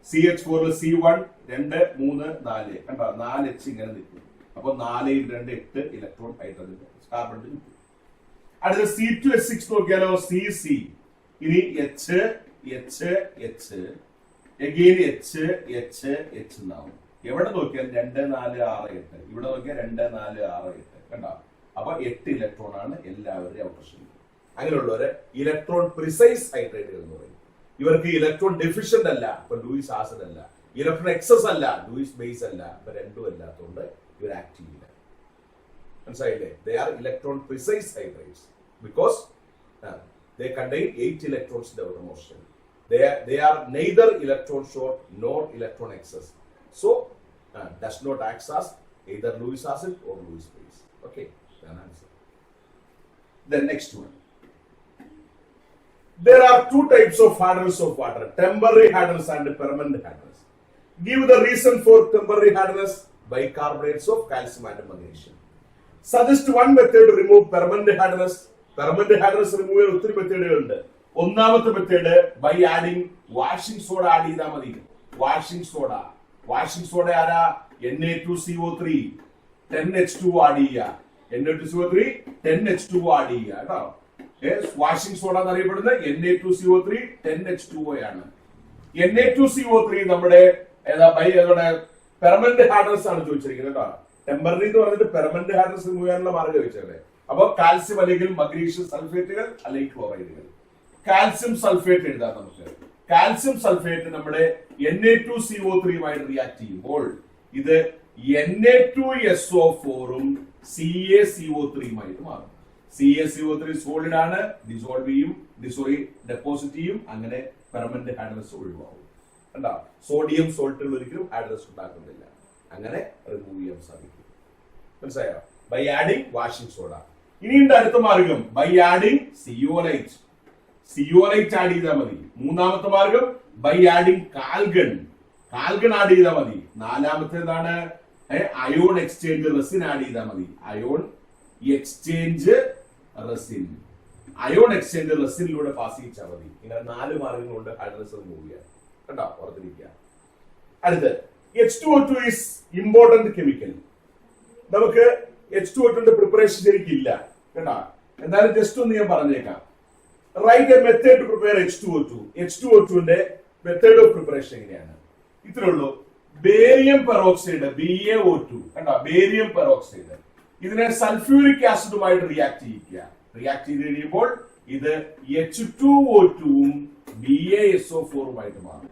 CH4 C1 2 3 4 കണ്ടോ 4H ഇങ്ങനെ നിൽക്കും. അപ്പൊ 4 × 2 8 ഇലക്ട്രോൺ ഹൈഡ്രജൻ കാർബൺ കിട്ടും. അടുത്ത C2H6 നോക്കിയാലോ, CC ഇനി H H H again H H H എന്നാവും. എവിടെ നോക്കിയാൽ 2 4 6 8. ഇവിടെ നോക്കിയാൽ 2 4 6 8 കണ്ടോ. അപ്പൊ 8 ഇലക്ട്രോൺ ആണ് എല്ലാവരുടെയും ഔട്ടർ ഷെല്ലിൽ. അങ്ങനെയുള്ളവരെ ഇലക്ട്രോൺ പ്രിസൈസ് ഹൈഡ്രേറ്റുകൾ എന്ന് പറയും. ഇവർക്ക് ഇലക്ട്രോൺ ഡെഫിഷ്യന്റ് അല്ല, ഇപ്പൊ ലൂയിസ് ആസിഡ് അല്ല. ഇലക്ട്രോൺ എക്സസ് അല്ല, ലൂയിസ് ബേസ് അല്ല. ഇപ്പൊ രണ്ടും അല്ലാത്തതുകൊണ്ട് ഇവർ ആക്ട് ചെയ്യില്ല. മനസ്സിലായില്ലേ? They are electron precise hydrates because they contain 8 electrons in the outermost shell. They are neither electron short nor electron excess. So does not act as either Lewis acid or Lewis base. Okay, then answer. The next one. There are two types of hardness of water: temporary hardness and permanent hardness. Give the reason for temporary hardness: bicarbonates of calcium and magnesium. Suggest one method to remove permanent hardness. Permanent hardness remove ചെയ്യാൻ ഒത്തിരി മെത്തേഡുകളുണ്ട്. ഒന്നാമത്തെ method by adding washing soda add ചെയ്താൽ മതി. Washing soda ആരാ? Na2CO3 10H2 add ചെയ്യുക. Na2CO3 10H2 add ചെയ്യുക കേട്ടോ. വാഷിംഗ് സോഡ എന്നറിയപ്പെടുന്നത് Na2CO3 10H2O ആണ്. Na2CO3 നമ്മുടെ പെർമനന്റ് ഹാർഡ്നസ് ആണ് ചോദിച്ചിരിക്കുന്നത് കേട്ടോ. ടെമ്പററി എന്ന് പറഞ്ഞിട്ട് പെർമനന്റ് ഹാർഡ്നസ് റിമൂവ് ചെയ്യാനുള്ള മാർഗം ചോദിച്ചല്ലേ. അപ്പൊ കാൽസ്യം അല്ലെങ്കിൽ മഗ്നീഷ്യം സൾഫേറ്റുകൾ അല്ലെങ്കിൽ ക്ലോറൈഡുകൾ. കാൽസ്യം സൾഫേറ്റ് എഴുതാം നമുക്ക്. കാൽസ്യം സൾഫേറ്റ് നമ്മുടെ Na2CO3യുമായിട്ട് റിയാക്ട് ചെയ്യുമ്പോൾ ഇത് Na2SO4ഉം CaCO3യുമായിട്ട് മാറും. CaCO3 സോളിഡ് ആണ്, ഡിസോൾവ് ചെയ്യും, ഡെപ്പോസിറ്റ് ചെയ്യും. അങ്ങനെ പെർമനന്റ് ഹാർഡ്നസ് ഒഴിവാകും. കണ്ടോ, സോഡിയം സോൾട്ടുകൾ ഒരിക്കലും ഹാർഡ്നസ് ഉണ്ടാക്കുന്നില്ല. അങ്ങനെ റിമൂവ് ചെയ്യാൻ സാധിക്കും. മനസ്സിലായോ? By adding washing soda. ഇനിയുണ്ട് അടുത്ത മാർഗം ബൈ ആഡിങ് സിയോലൈറ്റ് ആഡ് ചെയ്താൽ മതി. മൂന്നാമത്തെ മാർഗം ബൈ ആഡിങ് കാൽഗൺ ആഡ് ചെയ്താൽ മതി. നാലാമത്തേതാണ് അയോൺ എക്സ്ചേഞ്ച് റെസിൻ ആഡ് ചെയ്താൽ മതി. അയോൺ എക്സ്ചേഞ്ച് റെസിനിലൂടെ പാസ് ചെയ്യിച്ചാൽ മതി. ഇങ്ങനെ 4 മാർഗങ്ങളുണ്ട് ഹാർഡ്നസ് റിമൂവ് ചെയ്യാൻ. കണ്ടോ, ഓർത്തിരിക്കുക. അടുത്ത് H2O2 ഈസ് ഇമ്പോർട്ടന്റ് കെമിക്കൽ. നമുക്ക് H2O2 പ്രിപ്പറേഷൻ ശരിക്കില്ല കേട്ടാ. എന്തായാലും ജസ്റ്റ് ഒന്ന് ഞാൻ പറഞ്ഞേക്കാം. Write a method to prepare H2O2. H2O2ന്റെ മെത്തേഡ് ഓഫ് പ്രിപ്പറേഷൻ എങ്ങനെയാണ്? ഇത്രേ ഉള്ളൂ. ബേരിയം പെറോക്സൈഡ് BaO2 കണ്ടോ, ബേരിയം പെറോക്സൈഡ് ഇതിനെ സൾഫ്യൂരിക് ആസിഡുമായിട്ട് റിയാക്ട് ചെയ്യിക്കുക. റിയാക്ട് ചെയ്ത് കഴിയുമ്പോൾ ഇത് H2O2ഉം BaSO4ഉമായിട്ട് മാറും.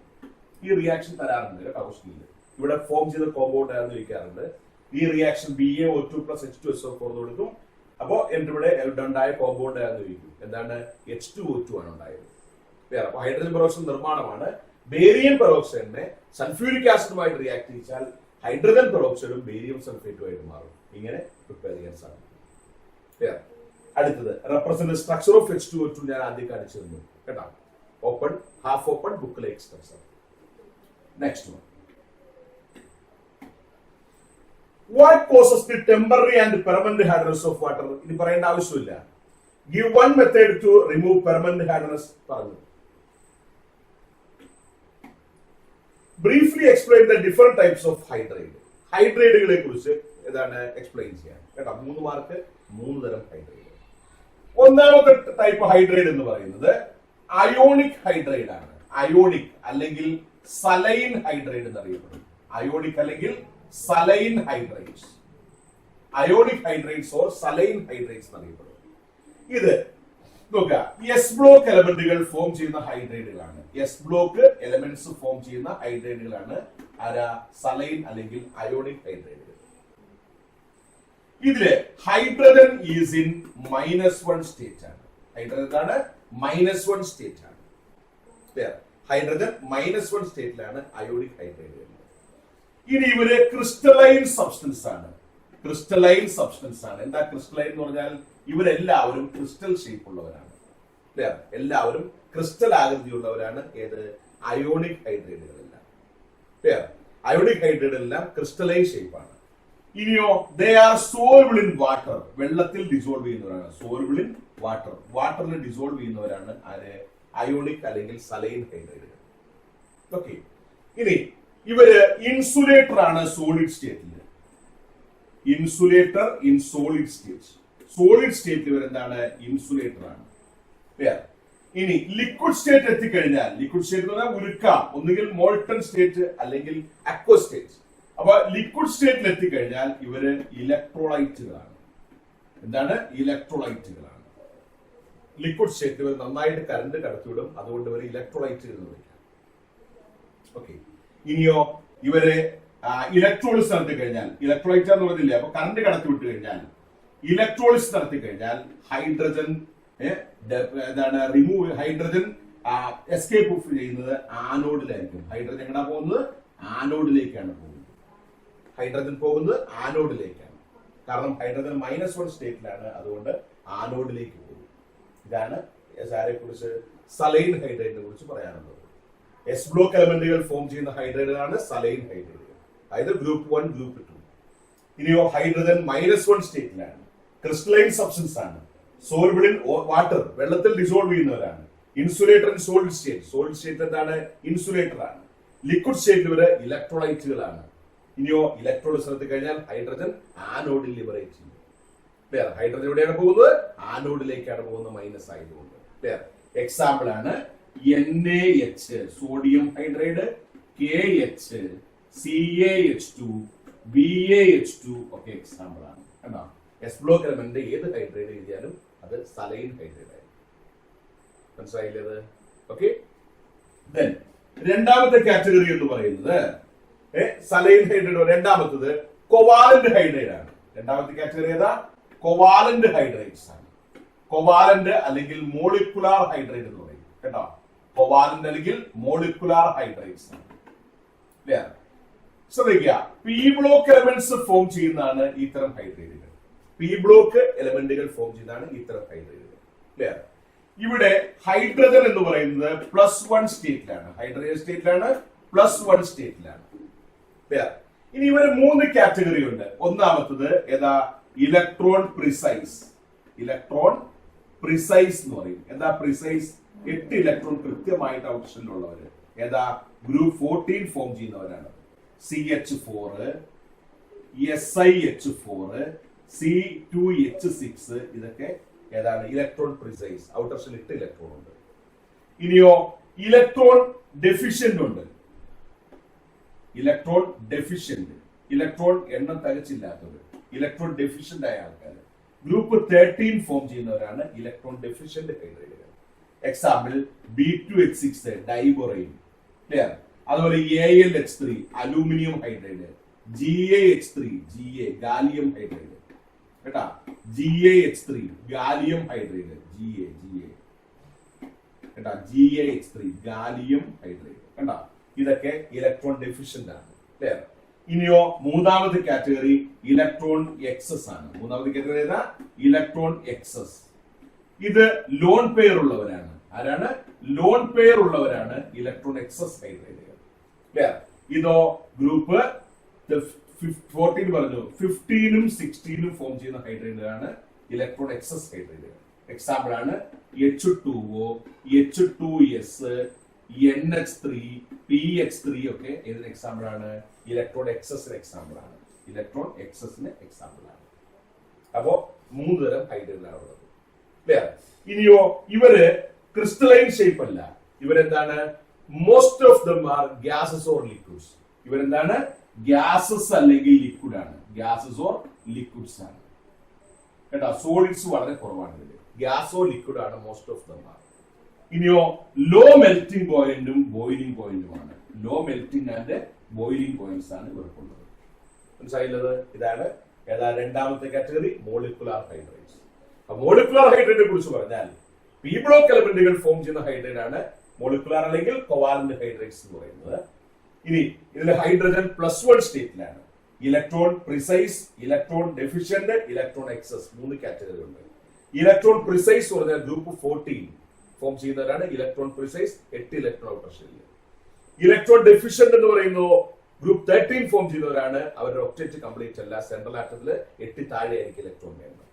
ഈ റിയാക്ഷൻ തരാറുണ്ട് കേട്ടോ ക്വസ്റ്റ്യനിൽ. ഇവിടെ ഫോം ചെയ്ത കോമ്പൗണ്ട് ആണെന്ന് ചോദിക്കാറുണ്ട്. ഈ റിയാക്ഷൻ BaO2 + H2SO4 കൊടുക്കും. അപ്പോ എന്റെ ഇവിടെ ഉണ്ടായ കോമ്പൗണ്ട് ആണെന്ന് ചോദിക്കും. എന്താണ്? H2O2 ആണ് ഉണ്ടായത്. അപ്പൊ ഹൈഡ്രജൻ പെറോക്സൈഡ് നിർമ്മാണമാണ്. ബേരിയം പെറോക്സൈഡിനെ സൾഫ്യൂരിക് ആസിഡുമായിട്ട് റിയാക്ട് ചെയ്യിച്ചാൽ ഹൈഡ്രജൻ പെറോക്സൈഡും ബേരിയം സൾഫേറ്റുമായിട്ട് മാറും. ഇങ്ങനെ പ്രിപ്പയർ ചെയ്യാൻ സാധിക്കും. അടുത്തത് റെപ്രസെന്റ് സ്ട്രക്ചർ ഓഫ് H2O2 ഞാൻ ആദ്യം കാണിച്ചു തന്നു കേട്ടോ. Open, half open, book like structure. Next one. What causes the temporary and permanent hardness of water? ഇനി പറയേണ്ട ആവശ്യമില്ല. Give one method to remove permanent hardness. പറഞ്ഞു. Briefly explain the different types of hydrate. ഹൈഡ്രേറ്റുകളെ കുറിച്ച് ഏതാണ് explain ചെയ്യാൻ കേട്ടോ. 3 mark 3 തരം hydrate. ഒന്നാമത്തെ ടൈപ്പ് ഹൈഡ്രേറ്റ് എന്ന് പറയുന്നത് അയോണിക് ഹൈഡ്രേറ്റ് ആണ്. അയോണിക് അല്ലെങ്കിൽ സലൈൻ ഹൈഡ്രേറ്റ് എന്നറിയപ്പെടും. അയോണിക് അല്ലെങ്കിൽ saline hydrates, ionic hydrates or saline hydrates എന്നറിയപ്പെടും. ഇത് നോക്കുക, എസ് ബ്ലോക്ക് എലമെന്റുകൾ ഫോം ചെയ്യുന്ന ഹൈഡ്രേറ്റുകളാണ്. എസ് ബ്ലോക്ക് എലമെന്റ്സ് ഫോം ചെയ്യുന്ന ഹൈഡ്രേറ്റുകളാണ് ആരാ? സലൈൻ അല്ലെങ്കിൽ അയോണിക് ഹൈഡ്രേറ്റുകൾ. ഇതില് ഹൈഡ്രജൻ ഈസ് ഇൻ -1 സ്റ്റേറ്റ് ആണ്. ഹൈഡ്രജൻ ആണ് -1 സ്റ്റേറ്റ് ആണ്. ഹൈഡ്രജൻ -1 സ്റ്റേറ്റിലാണ് അയോണിക് ഹൈഡ്രൈഡ് വരുന്നത്. ഇനി ഇവര് ക്രിസ്റ്റലൈൻ സബ്സ്റ്റൻസ് ആണ്. ക്രിസ്റ്റലൈൻ സബ്സ്റ്റൻസ് ആണ്. എന്താ ക്രിസ്റ്റലൈൻ എന്ന് പറഞ്ഞാൽ ഇവരെല്ലാവരും ക്രിസ്റ്റൽ ഷേപ്പ് ഉള്ളവരാണ്. എല്ലാവരും ക്രിസ്റ്റൽ ആകൃതിയുള്ളവരാണ്. ഏത്? അയോണിക് ഹൈഡ്രൈഡുകളെല്ലാം. അയോണിക് ഹൈഡ്രൈഡെല്ലാം ക്രിസ്റ്റലൈൻ ഷേപ്പ് ആണ്. ഇനിയോ they are soluble in water. വെള്ളത്തിൽ ഡിസോൾവ് ചെയ്യുന്നവരാണ്. Soluble in water. വാട്ടറിൽ ഡിസോൾവ് ചെയ്യുന്നവരാണ് ആര്? അയോണിക് അല്ലെങ്കിൽ സലൈൻ ഹൈഡ്രൈഡുകൾ. ഓക്കെ. ഇനി ഇവര് ഇൻസുലേറ്റർ ആണ് സോളിഡ് സ്റ്റേറ്റിൽ. Insulator in solid state. Solid state ഇവരെന്താണ്? ഇൻസുലേറ്റർ ആണ്. ഇനി ലിക്വിഡ് സ്റ്റേറ്റ് എത്തിക്കഴിഞ്ഞാൽ, ലിക്വിഡ് സ്റ്റേറ്റ് എന്ന് പറഞ്ഞാൽ ഉരുക്കാം, ഒന്നുകിൽ മോൾട്ടൺ സ്റ്റേറ്റ് അല്ലെങ്കിൽ അക്വ സ്റ്റേറ്റ്. അപ്പൊ ലിക്വിഡ് സ്റ്റേറ്റിൽ എത്തിക്കഴിഞ്ഞാൽ ഇവര് ഇലക്ട്രോലൈറ്റുകളാണ്. എന്താണ്? ഇലക്ട്രോലൈറ്റുകളാണ്. ലിക്വിഡ് സ്റ്റേറ്റ് ഇവർ നന്നായിട്ട് കറണ്ട് കടത്തിവിടും. അതുകൊണ്ട് ഇവർ ഇലക്ട്രോലൈറ്റുകൾ എന്ന് വിളിക്കാം. ഓക്കെ. ഇനിയോ ഇവര് ഇലക്ട്രോളിസ് നടത്തി കഴിഞ്ഞാൽ, ഇലക്ട്രോലൈറ്റ് എന്ന് പറഞ്ഞില്ലേ, അപ്പൊ കറണ്ട് കടത്തി വിട്ട് കഴിഞ്ഞാൽ, ഇലക്ട്രോളിസ് നടത്തി കഴിഞ്ഞാൽ ഹൈഡ്രജൻ എന്താണ് റിമൂവ്, ഹൈഡ്രജൻ എസ്കേപ്പ് ഓഫ് ചെയ്യുന്നത് ആനോഡിലായിരിക്കും. ഹൈഡ്രജൻ എങ്ങടാ പോകുന്നത്? ആനോഡിലേക്കാണ് പോകുന്നത്. ഹൈഡ്രജൻ പോകുന്നത് ആനോഡിലേക്കാണ്. കാരണം ഹൈഡ്രജൻ -1 സ്റ്റേറ്റിലാണ്. അതുകൊണ്ട് ആനോഡിലേക്ക് പോകും. ഇതാണ് ആരെ കുറിച്ച്? സലൈൻ ഹൈഡ്രൈഡിനെ കുറിച്ച് പറയാനുള്ളത്. എസ് ബ്ലോക്ക് എലമെന്റുകൾ ഫോം ചെയ്യുന്ന ഹൈഡ്രൈഡുകളാണ് സലൈൻ ഹൈഡ്രൈഡുകൾ. അതായത് ഗ്രൂപ്പ് 1, ഗ്രൂപ്പ് 2. ഇനിയോ ഹൈഡ്രജൻ -1 സ്റ്റേറ്റിലാണ്. ക്രിസ്റ്റലൈൻ സബ്സ്റ്റൻസ് ആണ്. Soluble in water. വെള്ളത്തിൽ ഡിസോൾവ് ചെയ്യുന്നവരാണ്. Insulator in solid state. Solid state എന്താണ്? ഇൻസുലേറ്റർ ആണ്. ലിക്വിഡ് സ്റ്റേറ്റിൽ ഇവര് ഇലക്ട്രോലൈറ്റുകളാണ്. ഇനിയോ ഇലക്ട്രോളിസ് നടത്തി കഴിഞ്ഞാൽ ഹൈഡ്രജൻ ആനോഡിൽ ലിബറേറ്റ് ചെയ്യും. വേറെ ഹൈഡ്രജൻ എവിടെയാണ് പോകുന്നത്? ആനോഡിലേക്കാണ് പോകുന്നത്, മൈനസ് ആയതുകൊണ്ട്. വേറെ എക്സാമ്പിൾ ആണ് NaH sodium hydride, KH, CaH2, BaH2 ഒക്കെ എക്സാമ്പിൾ ആണ്. കണ്ടോ? എസ് ബ്ലോക്ക് എലമെന്റ് ഏത് ഹൈഡ്രൈഡ് എഴുതിയാലും അത് സലൈൻ ഹൈഡ്രൈഡ് ആയിരിക്കും. മനസ്സിലായില്ലേ? ഓക്കെ. ദെൻ രണ്ടാമത്തെ കാറ്റഗറി എന്ന് പറയുന്നത് സലൈൻ ഹൈഡ്രൈഡ്. രണ്ടാമത്തത് കോവാലന്റ് ഹൈഡ്രൈഡ് ആണ്. രണ്ടാമത്തെ കാറ്റഗറി ഏതാ? കോവാലന്റ് ഹൈഡ്രൈഡ്സ് ആണ്. കോവാലന്റ് അല്ലെങ്കിൽ മോളിക്കുലാർ ഹൈഡ്രൈഡ് എന്ന് പറയും. കേട്ടോ? കോവാലന്റ് അല്ലെങ്കിൽ മോളിക്കുലാർ ഹൈഡ്രൈഡ്സ് ആണ്. ശ്രദ്ധിക്കുക, പി ബ്ലോക്ക് എലമെന്റ്സ് ഫോം ചെയ്യുന്നതാണ് ഇത്തരം ഹൈഡ്രൈഡുകൾ. പി ബ്ലോക്ക് എലമെന്റുകൾ ഫോം ചെയ്യുന്നതാണ് ഇത്തരം ഹൈഡ്രൈഡുകൾ. ക്ലിയർ? ഇവിടെ ഹൈഡ്രജൻ എന്ന് പറയുന്നത് +1 സ്റ്റേറ്റിലാണ്. ഹൈഡ്രജൻ സ്റ്റേറ്റിലാണ്, +1 സ്റ്റേറ്റിലാണ്. ഇനി ഇവര് 3 കാറ്റഗറി ഉണ്ട്. ഒന്നാമത്തത് ഏതാ? Electron precise. ഇലക്ട്രോൺ പ്രിസൈസ് എന്ന് പറയും. എന്താ പ്രിസൈസ്? 8 ഇലക്ട്രോൺ കൃത്യമായിട്ട് ഔട്ട്ഷനിലുള്ളവര്. ഏതാ? ഗ്രൂപ്പ് 14 ഫോം ചെയ്യുന്നവരാണ്. CH4, SiH4, C2H6 ഇതൊക്കെ ഏതാണ്? Electron precise. Outer shell 8 electron ഉണ്ട്. ഇനിയോ ഇലക്ട്രോൺ ഡെഫിഷ്യന്റ് ഉണ്ട്. ഇലക്ട്രോൺ ഡെഫിഷ്യന്റ്, ഇലക്ട്രോൺ എണ്ണം തികച്ചില്ലാത്തവർ, ഇലക്ട്രോൺ ഡെഫിഷ്യന്റ് ആയ ആൾക്കാർ. ഗ്രൂപ്പ് 13 ഫോം ചെയ്യുന്നവരാണ് ഇലക്ട്രോൺ ഡെഫിഷ്യന്റ് ഹൈഡ്രൈഡുകൾ. Example B2H6 diborane. ക്ലിയർ? അതുപോലെ AlH3 aluminium hydride, GaH3 gallium hydride. കേട്ടാ? GaH3 gallium hydride. കേട്ടാ? GaH3 gallium hydride. കണ്ടാ? ഇതൊക്കെ ഇലക്ട്രോൺ ഡെഫിഷ്യന്റ് ആണ്. ക്ലിയർ? ഇനിയോ മൂന്നാമത്തെ കാറ്റഗറി ഇലക്ട്രോൺ എക്സസ് ആണ്. മൂന്നാമത്തെ കാറ്റഗറി ഏതാ? Electron excess. ഇത് ലോൺ പെയർ ഉള്ളവരാണ്. ആരാണ്? ലോൺ പെയർ ഉള്ളവരാണ് ഇലക്ട്രോൺ എക്സസ് ഹൈഡ്രൈഡുകൾ. ക്ലിയർ? ഇതോ ഗ്രൂപ്പ് 14 പറഞ്ഞു, 15ഉം 16ഉം ഫോം ചെയ്യുന്ന ഹൈഡ്രൈഡുകളാണ് ഇലക്ട്രോൺ എക്സസ് ഹൈഡ്രൈഡുകൾ. എക്സാമ്പിൾ ആണ് H2O, H2S, NH3, PH3 ഒക്കെ ഇതിന് എക്സാമ്പിൾ ആണ്. ഇലക്ട്രോൺ എക്സസിന് എക്സാമ്പിൾ ആണ്. ഇലക്ട്രോൺ എക്സസിന് എക്സാമ്പിൾ ആണ്. അപ്പോ 3 തരം ഹൈഡ്രൈഡുകളാണ് ഉള്ളത്. ക്ലിയർ? ഇനിയോ ഇവര് ക്രിസ്റ്റലൈൻ ഷേപ്പ് അല്ല. ഇവരെന്താണ്? Most of them are gases or liquids. ഇവരെന്താണ്? ഗ്യാസസ് അല്ലെങ്കിൽ ലിക്വിഡ് ആണ്. ഗ്യാസസ് ഓർ ലിക്വിഡ്സ് ആണ്. കേട്ടോ? സോളിഡ്സ് വളരെ കുറവാണ് ഇതിൽ. ഗ്യാസോ ലിക്വിഡ് ആണ് മോസ്റ്റ് ഓഫ് ദം ആർ. ഇനിയോ ലോ മെൽറ്റിംഗ് പോയിന്റും ബോയിലിംഗ് പോയിന്റുമാണ്. Low melting and boiling points ആണ് ഇവർക്കുള്ളത്. മനസ്സിലായില്ലത്? ഇതാണ് ഏതാ? രണ്ടാമത്തെ കാറ്റഗറി മോളിക്കുലാർ ഹൈഡ്രൈഡ്സ്. മോളിക്കുലാർ ഹൈഡ്രൈഡിനെ കുറിച്ച് പറഞ്ഞാൽ പി ബ്ലോക്ക് എലമെന്റുകൾ ഫോം ചെയ്യുന്ന ഹൈഡ്രൈഡ് ആണ് മോളിക്കുലാർ അല്ലെങ്കിൽ കോവാലന്റ് ഹൈഡ്രേറ്റ്സ് എന്ന് പറയുന്നത്. ഇനി ഇതിൽ ഹൈഡ്രജൻ +1 സ്റ്റേറ്റിലാണ്. Electron precise, electron deficient, electron excess, 3 category ഉണ്ട്. ഇലക്ട്രോൺ പ്രിസൈസ് എന്ന് പറഞ്ഞാൽ ഗ്രൂപ്പ് 14 ഫോം ചെയ്യുന്നവരാണ് ഇലക്ട്രോൺ പ്രിസൈസ്, 8 ഇലക്ട്രോൺ ഔട്ടർ ഷെല്ലിൽ. ഇലക്ട്രോൺ ഡെഫിഷ്യന്റ് എന്ന് പറയുന്നത് ഗ്രൂപ്പ് 13 ഫോം ചെയ്യുന്നവരാണ്. അവരുടെ ഒക്ടേറ്റ് കംപ്ലീറ്റ് അല്ല, സെൻട്രൽ ആറ്റത്തിൽ 8 താഴെ ആയിരിക്കും ഇലക്ട്രോൺ വേണ്ടത്.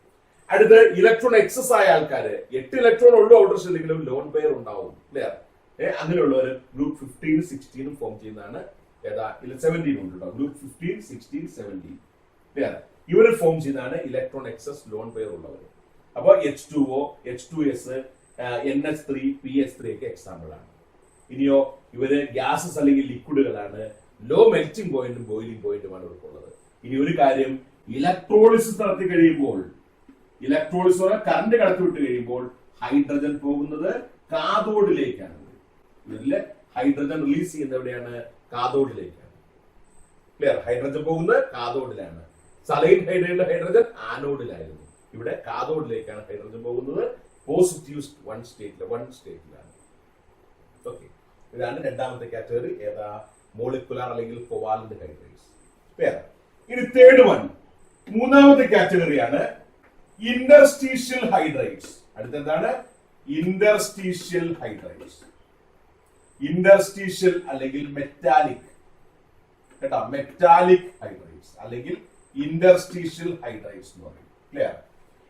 അടുത്ത് ഇലക്ട്രോൺ എക്സസ് ആയ ആൾക്കാര് 8 ഇലക്ട്രോൺ ഉള്ളൂ ഔട്ടർ ഷെല്ലെങ്കിലും ലോൺ പെയർ ഉണ്ടാവും. ക്ലിയർ? അങ്ങനെയുള്ളവർ ഗ്രൂപ്പ് 15 16 ഫോം ചെയ്യുന്നതാണ്. ഏതാ 17 ഉണ്ട് കേട്ടോ, ഗ്രൂപ്പ് 15 16 17. ക്ലിയർ? ഇവർ ഫോം ചെയ്യുന്നതാണ് ഇലക്ട്രോൺ എക്സസ് ലോൺ പെയർ ഉള്ളവർ. അപ്പൊ H2O, H2S, NH3, PH3 ഒക്കെ എക്സാമ്പിൾ ആണ്. ഇനിയോ ഇവര് ഗ്യാസസ് അല്ലെങ്കിൽ ലിക്വിഡുകളാണ്. ലോ മെൽറ്റിംഗ് പോയിന്റും ബോയിലിംഗ് പോയിന്റുമാണ് ഇവർക്കുള്ളത്. ഇനി ഒരു കാര്യം, ഇലക്ട്രോളിസിസ് നടത്തി കഴിയുമ്പോൾ, ഇലക്ട്രോളിസിസ് കറണ്ട് കടത്തിവിട്ട് കഴിയുമ്പോൾ ഹൈഡ്രജൻ പോകുന്നത് കാഥോഡിലേക്കാണ്. ഇതില് ഹൈഡ്രജൻ റിലീസ് ചെയ്യുന്നത് എവിടെയാണ്? കാഥോഡിലേക്കാണ്. ക്ലിയർ? ഹൈഡ്രജൻ പോകുന്നത് കാഥോഡിലാണ്. സലൈൻ ഹൈഡ്രൈഡിലെ ഹൈഡ്രജൻ ആനോഡിലായിരുന്നു. ഇവിടെ കാഥോഡിലേക്കാണ് ഹൈഡ്രജൻ പോകുന്നത്. പോസിറ്റീവ് 1 സ്റ്റേറ്റിലാണ്. ഓക്കെ, ഇതാണ് രണ്ടാമത്തെ കാറ്റഗറി. ഏതാ? മോളിക്കുലാർ അല്ലെങ്കിൽ കോവാലന്റ് ഹൈഡ്രേറ്റ്സ്. ഇനി തേർഡ് വൺ, മൂന്നാമത്തെ കാറ്റഗറിയാണ് ഇന്റർസ്റ്റീഷ്യൽ ഹൈഡ്രേറ്റ്സ്. അടുത്തെന്താണ്? Interstitial hydrates. ഇന്റർസ്റ്റീഷ്യൽ അല്ലെങ്കിൽ മെറ്റാലിക്, കേട്ടോ, മെറ്റാലിക് ഹൈഡ്രേറ്റ്സ് അല്ലെങ്കിൽ ഇന്റർസ്റ്റീഷ്യൽ ഹൈഡ്രേറ്റ്സ് എന്ന് പറയും. ക്ലിയർ?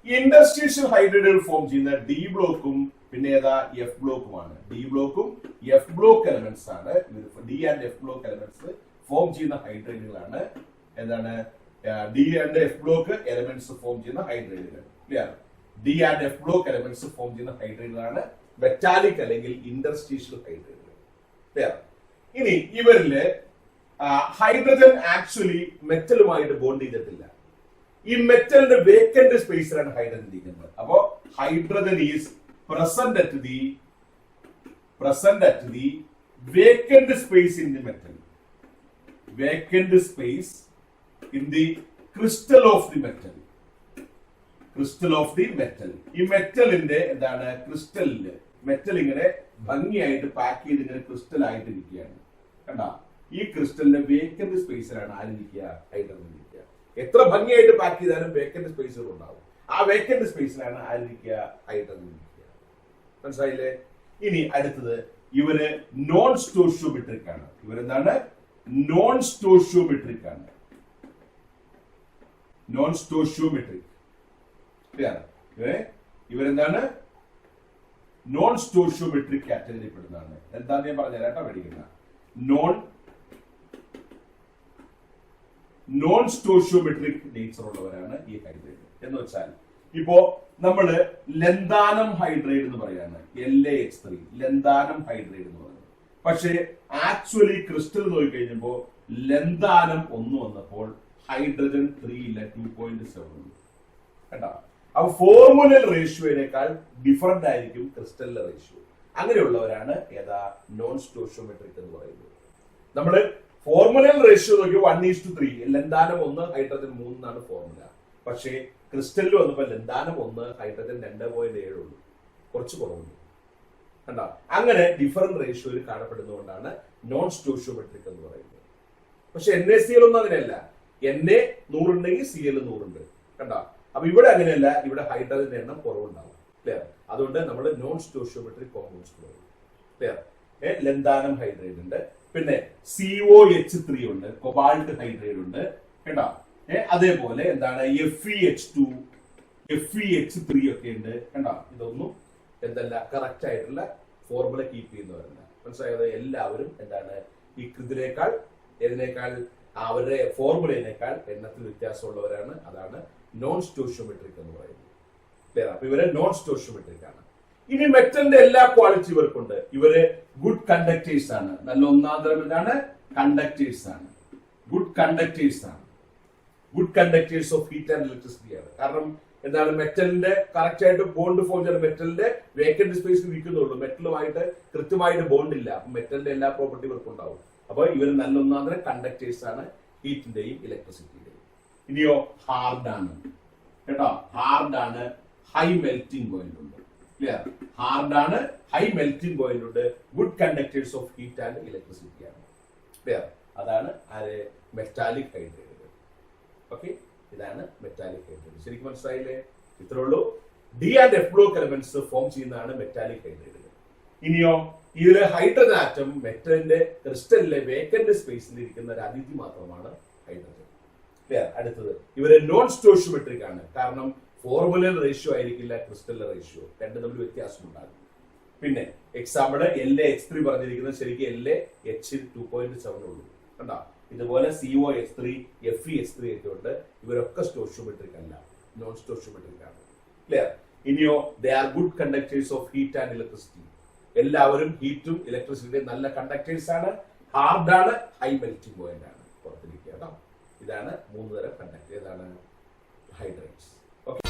ഇന്റർസ്റ്റീഷ്യൽ ഹൈഡ്രേറ്റുകൾ ഫോം ചെയ്യുന്ന ഡി ബ്ലോക്കും പിന്നെ ഏതാ എഫ് ബ്ലോക്കുമാണ്. ഡി ബ്ലോക്കും എഫ് ബ്ലോക്ക് എലമെന്റ്സ് ആണ്. D and F block elements form ചെയ്യുന്ന ഹൈഡ്രേറ്റുകളാണ്. എന്താണ്? D and F block elements form ചെയ്യുന്ന ഹൈഡ്രേറ്റുകൾ. Clear? D and F block elements form ചെയ്യുന്ന ഹൈഡ്രേറ്റുകളാണ് മെറ്റാലിക് അല്ലെങ്കിൽ ഇന്റർസ്റ്റീഷ്യൽ ഹൈഡ്രേറ്റുകൾ. ക്ലിയർ? ഇനി ഇവരില് ഹൈഡ്രജൻ ആക്ച്വലി മെറ്റലുമായിട്ട് ബോണ്ട് ചെയ്തിട്ടില്ല. ഈ മെറ്റലിന്റെ വേക്കന്റ് സ്പേസിലാണ് ഹൈഡ്രജൻ ഇരിക്കുന്നത്. അപ്പോ hydrogen is present at the vacant space in the metal, vacant space in the crystal of the metal, crystal of the metal. ഈ മെറ്റലിന്റെ എന്താണ്? ക്രിസ്റ്റലില് മെറ്റൽ ഇങ്ങനെ ഭംഗിയായിട്ട് പാക്ക് ചെയ്ത് ഇങ്ങനെ ക്രിസ്റ്റൽ ആയിട്ട് ഇരിക്കുകയാണ്. കണ്ടാ? ഈ ക്രിസ്റ്റലിന്റെ വേക്കന്റ് സ്പേസിലാണ് ആരിക്കുക? ഹൈഡ്രജൻ ഇരിക്കുക. എത്ര ഭംഗിയായിട്ട് പാക്ക് ചെയ്താലും വേക്കന്റ് സ്പേസുകൾ ഉണ്ടാവും. ആ വേക്കന്റ് സ്പേസിലാണ് ആരിക്കുക? ഹൈഡ്രജൻ. മനസ്സിലായില്ലേ? ഇനി അടുത്തത് ഇവര് നോൺ സ്റ്റോഷിയോമെട്രിക് ആണ്. ഇവരെന്താണ്? നോൺ സ്റ്റോഷിയോമെട്രിക് ആണ്. Non stoichiometric. ഇവരെന്താണ്? നോൺ സ്റ്റോഷിയോമെട്രിക് കാറ്റഗറി പെടുന്നതാണ്. എന്താന്ന് ഞാൻ പറഞ്ഞുതരാം കേട്ടോ, പഠിക്കുന്ന നോൺ സ്റ്റോഷിയോമെട്രിക് നേച്ചർ ഉള്ളവരാണ് ഈ ഹൈഡ്രേറ്റ്. എന്ന് വെച്ചാൽ ഇപ്പോ നമ്മള് ലന്താനം ഹൈഡ്രേറ്റ് എന്ന് പറയാണ്, LaH3 ലന്താനം ഹൈഡ്രേറ്റ് എന്ന് പറയുന്നത്. പക്ഷേ ആക്ച്വലി ക്രിസ്റ്റൽ നോക്കി കഴിഞ്ഞപ്പോ ലന്താനം 1 വന്നപ്പോൾ ഹൈഡ്രജൻ 3 ഇല്ല, 2.7 കേട്ടോ. അപ്പൊ ഫോർമുലൽ റേഷ്യോയിനേക്കാൾ ഡിഫറന്റ് ആയിരിക്കും ക്രിസ്റ്റലിലെ റേഷ്യോ. അങ്ങനെയുള്ളവരാണ് ഏതാ? നോൺ സ്റ്റോഷിയോമെട്രിക് എന്ന് പറയുന്നത്. നമ്മള് ഫോർമുലൽ റേഷ്യോ നോക്കി 1:3, ലന്താനം 1 ഹൈഡ്രജൻ 3 എന്നാണ് ഫോർമുല. പക്ഷേ ക്രിസ്റ്റലിൽ വന്നപ്പോ ലന്താനം 1 ഹൈഡ്രജൻ 2.7 ഉള്ളൂ, കുറച്ച് കുറവുണ്ട്. കണ്ടോ? അങ്ങനെ ഡിഫറന്റ് റേഷ്യോയിൽ കാണപ്പെടുന്നതുകൊണ്ടാണ് നോൺ സ്റ്റോഷിയോമെട്രിക് എന്ന് പറയുന്നത്. പക്ഷെ NaCl ഒന്നും അങ്ങനെയല്ല. Na 100 ഉണ്ടെങ്കിൽ Cl 100 ഉണ്ട്. കണ്ടോ? അപ്പൊ ഇവിടെ അങ്ങനെയല്ല, ഇവിടെ ഹൈഡ്രജന്റെ എണ്ണം കുറവുണ്ടാവും. ക്ലിയർ? അതുകൊണ്ട് നമ്മൾ നോൺ സ്റ്റോഷിയോമെട്രിക് കോമ്പൗണ്ട്സ് പറയും. ക്ലിയർ? ലന്താനം ഹൈഡ്രേറ്റ് ഉണ്ട്, പിന്നെ COH3 ഉണ്ട്, കൊബാൾട്ട് ഹൈഡ്രേറ്റ് ഉണ്ട്. കേട്ടോ? അതേപോലെ എന്താണ്? FeH2, FeH3 ഒക്കെ ഉണ്ട്. കണ്ടോ? ഇതൊന്നും എന്തല്ല കറക്റ്റ് ആയിട്ടുള്ള ഫോർമുല കീപ്പ് ചെയ്യുന്നവരല്ല. മനസ്സിലായത്? എല്ലാവരും എന്താണ്? ഈ ഇതിനേക്കാൾ അവരുടെ ഫോർമുലയിനേക്കാൾ എണ്ണത്തിൽ വ്യത്യാസമുള്ളവരാണ്. അതാണ് നോൺ സ്റ്റോഷിയോമെട്രിക് എന്ന് പറയുന്നത്. ക്ലിയർ? അപ്പൊ ഇവര് നോൺ സ്റ്റോഷിയോമെട്രിക് ആണ്. ഇനി മെറ്റലിന്റെ എല്ലാ ക്വാളിറ്റി ഇവർക്കുണ്ട്. ഇവര് ഗുഡ് കണ്ടക്ടേഴ്സ് ആണ്. നല്ല ഒന്നാം തരം എന്താണ്? കണ്ടക്ടേഴ്സ് ആണ്. ഗുഡ് കണ്ടക്ടേഴ്സ് ആണ്. Good conductors of heat and electricity ആണ്. കാരണം എന്താണ്? മെറ്റലിന്റെ കറക്റ്റ് ആയിട്ട് ബോണ്ട് ഫോം ചെയ്യുന്ന മെറ്റലിന്റെ വേക്കന്റ് സ്പേസിൽ ഇരിക്കുന്നുള്ളൂ. മെറ്റലുമായിട്ട് കൃത്യമായിട്ട് ബോണ്ട് ഇല്ല. അപ്പൊ മെറ്റലിന്റെ എല്ലാ പ്രോപ്പർട്ടി ഇവർക്ക് ഉണ്ടാവും. അപ്പൊ ഇവർ നല്ല ഒന്നാന്തരം കണ്ടക്ടേഴ്സ് ആണ് ഹീറ്റിന്റെയും ഇലക്ട്രിസിറ്റിയുടെയും. ഇനിയോ ഹാർഡ് ആണ് കേട്ടോ. ഹാർഡ് ആണ്, ഹൈ മെൽറ്റിംഗ് പോയിന്റ് ഉണ്ട്. ക്ലിയർ? ഹാർഡാണ്, ഹൈ മെൽറ്റിംഗ് പോയിന്റ് ഉണ്ട്, good conductors of heat and electricity ആണ്. ക്ലിയർ? അതാണ് ആര്? മെറ്റാലിക് ഹൈഡ്രൈഡുകൾ. ഓക്കെ, ഇതാണ് മെറ്റാലിക് ഹൈഡ്രൈഡ്. ശരിക്കും മനസ്സിലായില്ലേ? ഇത്രേ ഉള്ളൂ. D and F block elements form ചെയ്യുന്നതാണ് മെറ്റാലിക് ഹൈഡ്രൈഡുകൾ. ഇനിയോ ഇതിലെ ഹൈഡ്രജൻ ആറ്റം മെറ്റലിന്റെ ക്രിസ്റ്റലിലെ വേക്കന്റ് സ്പേസിൽ ഇരിക്കുന്ന ഒരു അതിഥി മാത്രമാണ് ഹൈഡ്രജൻ. ക്ലിയർ? അടുത്തത് ഇവര് നോൺ സ്റ്റോഷിയോമെട്രിക് ആണ്. കാരണം ഫോർമുലർ റേഷ്യോ ആയിരിക്കില്ല ക്രിസ്റ്റലിലെ റേഷ്യോ, രണ്ടും തമ്മിൽ വ്യത്യാസം ഉണ്ടാകും. പിന്നെ എക്സാമ്പിള് LaH3 പറഞ്ഞിരിക്കുന്നത് ശരിക്കും LaH2.7 ഉള്ളൂ. കണ്ടോ? ഇതുപോലെ COH3, FeH3 ഒക്കെ ഉണ്ട്. ഇവരൊക്കെ സ്റ്റോഷിയോമെട്രിക് അല്ല, നോൺ സ്റ്റോഷിയോമെട്രിക് ആണ്. ക്ലിയർ? ഇനിയോ they are good conductors of heat and electricity. എല്ലാവരും ഹീറ്റും ഇലക്ട്രിസിറ്റിയും നല്ല കണ്ടക്ടേഴ്സ് ആണ്, ഹാർഡാണ്, ഹൈ മെൽറ്റിംഗ് പോയിന്റ് ആണ്. പുറത്തിരിക്കുക കേട്ടോ. ഇതാണ് 3 തരം കണ്ടക്ടർ. ഏതാണ്? ഹൈഡ്രേറ്റ്സ്. ഓക്കെ.